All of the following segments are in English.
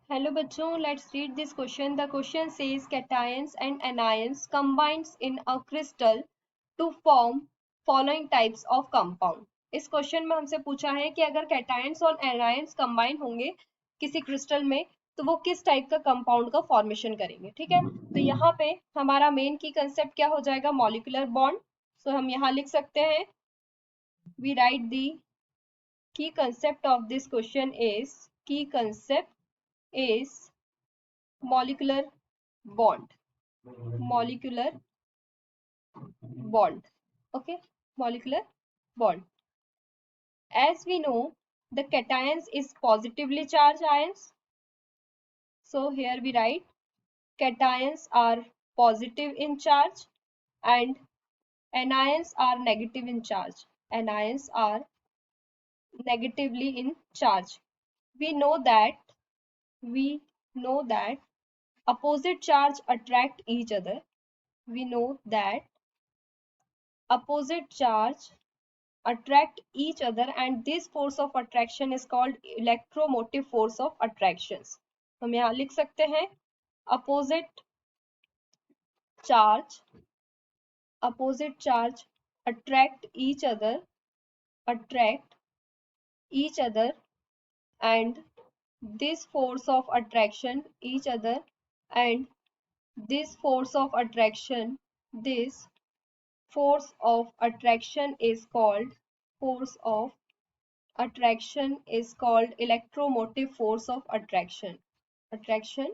Hello बच्चों, let's read this question. The question says cations and anions combines in a crystal to form following types of compound. इस question में हमसे पूछा है कि अगर cations और anions कंबाइन होंगे किसी क्रिस्टल में तो वो किस टाइप का कंपाउंड का फॉर्मेशन करेंगे. ठीक है, तो यहाँ पे हमारा मेन की कंसेप्ट क्या हो जाएगा, मॉलिक्यूलर बॉन्ड. सो हम यहाँ लिख सकते हैं, we write the key concept of this question is molecular bond. Molecular bond. Okay, molecular bond. As we know, the cations is positively charged ions. So here we write cations are positive in charge and anions are negative in charge. Anions are negatively in charge. We know that we know that opposite charge attract each other. We know that opposite charge attract each other and this force of attraction is called electromotive force of attractions. हम यहाँ लिख सकते हैं opposite charge attract each other and this force of attraction and this force of attraction is called electromotive force of attraction. Attraction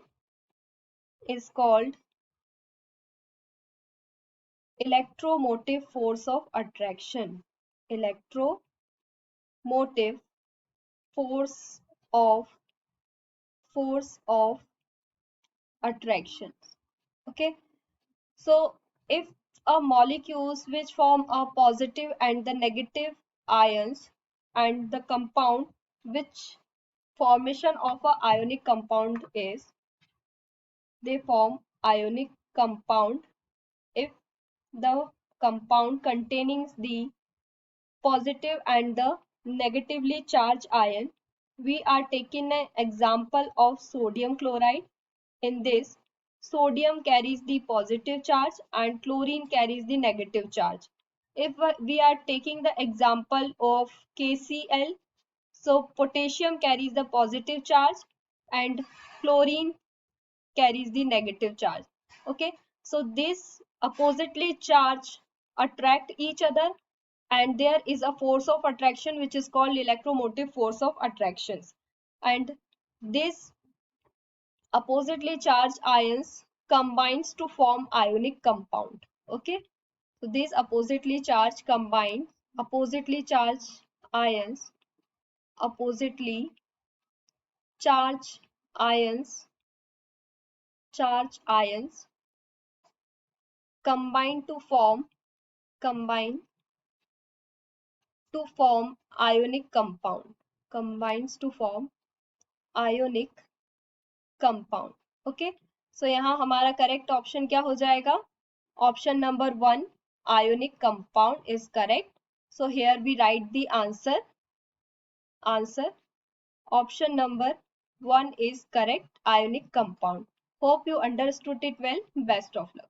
is called electromotive force of attraction. Electromotive force of attraction. Okay, so if a molecules which form a positive and the negative ions and the compound which formation of a ionic compound is, they form ionic compound if the compound containing the positive and the negatively charged ion. We are taking an example of sodium chloride. In this, sodium carries the positive charge and chlorine carries the negative charge. If we are taking the example of KCl, so potassium carries the positive charge and chlorine carries the negative charge. Okay, so this oppositely charge attract each other and there is a force of attraction which is called electromotive force of attractions, and this oppositely charged ions combines to form ionic compound. Okay, so these oppositely charged ions oppositely charged ions combine to form ionic compound, combines to form ionic compound. Okay, so यहाँ हमारा correct option क्या हो जाएगा, option number 1 ionic compound is correct. So here we write the answer. Option number 1 is correct, ionic compound. Hope you understood it well. Best of luck.